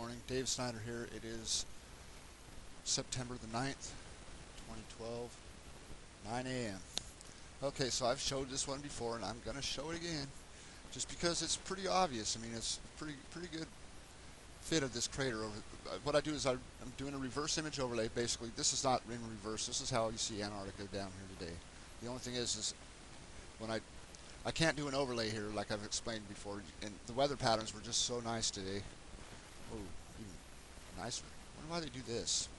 morning. Dave Snyder here. It is September the 9th, 2012, 9 a.m. Okay, so I've showed this one before, and I'm going to show it again, just because it's pretty obvious. I mean, it's pretty good fit of this crater. What I do is I'm doing a reverse image overlay. Basically, this is not in reverse. This is how you see Antarctica down here today. The only thing is when I can't do an overlay here like I've explained before, and the weather patterns were just so nice today. Oh, even nicer. I wonder why they do this.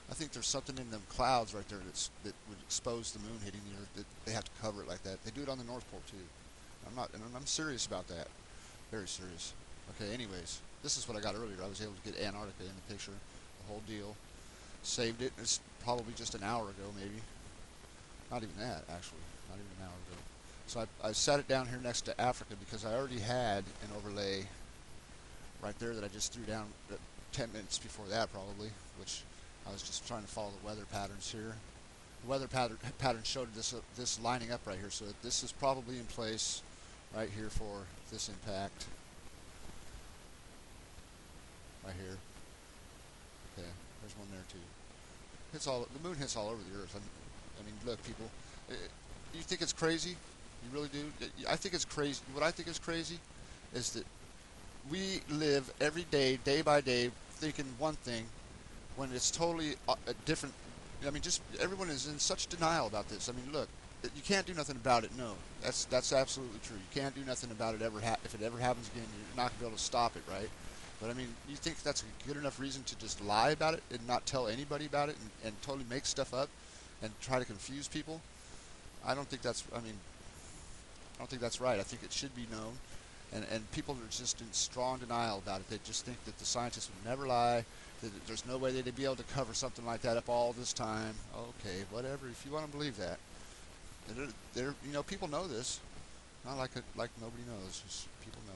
I think there's something in them clouds right there that would expose the moon hitting the Earth. That they have to cover it like that. They do it on the North Pole too. I'm serious about that. Very serious. Okay. Anyways, this is what I got earlier. I was able to get Antarctica in the picture, the whole deal. Saved it. It's probably just an hour ago, maybe. Not even that, actually. Not even an hour ago. So I sat it down here next to Africa because I already had an overlay right there that I just threw down 10 minutes before that, probably, which I was just trying to follow the weather patterns here. The weather pattern showed this lining up right here, so this is probably in place right here for this impact. Right here. Okay, there's one there too. The moon hits all over the Earth. I mean, look, people. You think it's crazy? You really do? I think it's crazy. What I think is crazy is that we live every day, day by day, thinking one thing when it's totally different. I mean, just everyone is in such denial about this. I mean, look, you can't do nothing about it. No, that's absolutely true. You can't do nothing about it if it ever happens again. You're not gonna be able to stop it, right? But I mean, you think that's a good enough reason to just lie about it and not tell anybody about it and totally make stuff up and try to confuse people? I don't think that's. I mean, I don't think that's right. I think it should be known. And people are just in strong denial about it. They just think that the scientists would never lie, that there's no way they'd be able to cover something like that up all this time. Okay, whatever, if you want to believe that. People know this. Not like nobody knows, just people know.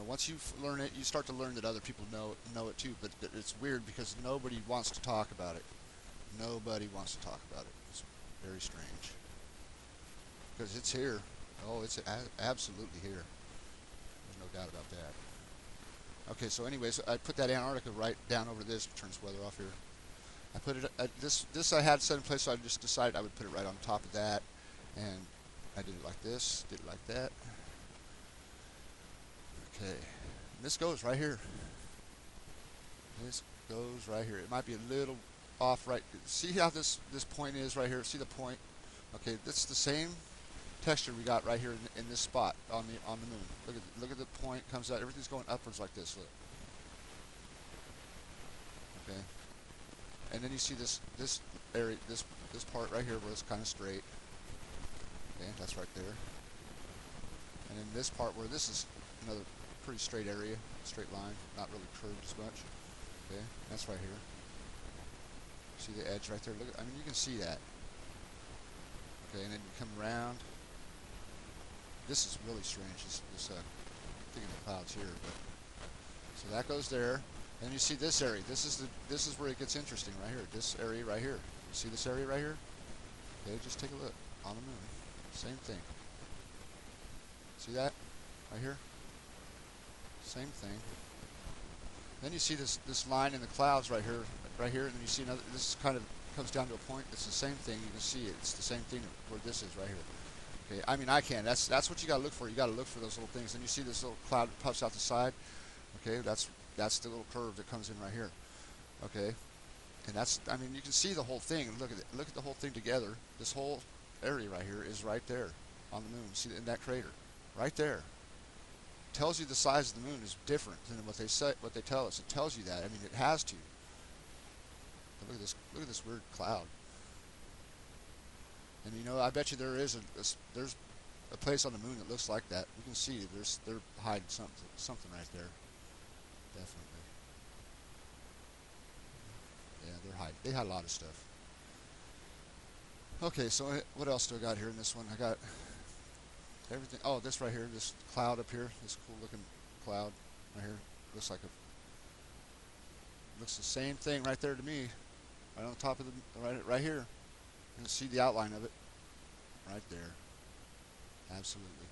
Once you learn it, you start to learn that other people know it too, but it's weird because nobody wants to talk about it. Nobody wants to talk about it. It's very strange. Because it's here. Oh, it's absolutely here. There's no doubt about that. Okay, so anyways, I put that Antarctica right down over this. Turns weather off here. I put it this I had set in place, so I just decided I would put it right on top of that, and I did it like this, did it like that. Okay, and this goes right here. This goes right here. It might be a little off right. See how this point is right here? See the point? Okay, that's the same texture we got right here in this spot on the moon. Look at the point comes out. Everything's going upwards like this. Look. Okay. And then you see this area, this part right here where it's kind of straight. Okay, that's right there. And then this part where this is another pretty straight area, straight line, not really curved as much. Okay, that's right here. See the edge right there? Look, I mean, you can see that. Okay, and then you come around. This is really strange. This thinking the clouds here, but so that goes there. And you see this area. This is where it gets interesting right here. This area right here. You see this area right here? Okay, just take a look on the moon. Same thing. See that right here? Same thing. Then you see this line in the clouds right here, and then you see another. This kind of comes down to a point. It's the same thing. You can see it. It's the same thing where this is right here. Okay, I mean, I can. That's what you got to look for. You got to look for those little things. And you see this little cloud that puffs out the side. Okay, that's the little curve that comes in right here. Okay, and I mean, you can see the whole thing. Look at it. Look at the whole thing together. This whole area right here is right there on the moon. See, in that crater, right there. Tells you the size of the moon is different than what they tell us. It tells you that. I mean, it has to. But look at this. Look at this weird cloud. And I bet you there's a place on the moon that looks like that. You can see they're hiding something right there. Definitely. Yeah, they're hiding. They hide a lot of stuff. Okay, so what else do I got here in this one? I got everything. Oh, this right here, this cloud up here, this cool looking cloud right here. Looks the same thing right there to me. Right on top of right here. You can see the outline of it right there. Absolutely.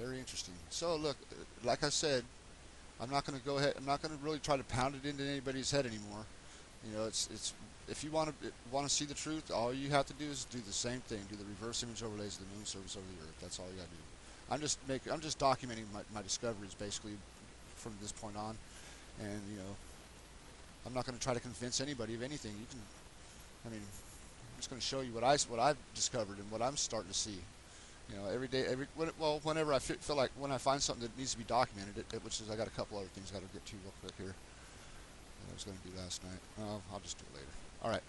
Very interesting. So look, like I said, I'm not going to go ahead. I'm not going to really try to pound it into anybody's head anymore. You know, it's if you want to see the truth, all you have to do is do the same thing. Do the reverse image overlays of the moon surface over the Earth. That's all you got to do. I'm just documenting my discoveries basically from this point on, and you know, I'm not going to try to convince anybody of anything. You can, I mean, I'm just going to show you what I've discovered and what I'm starting to see. You know, every day, whenever I feel like when I find something that needs to be documented, which is I got a couple other things I got to get to real quick here. That I was going to do last night. I'll just do it later. All right.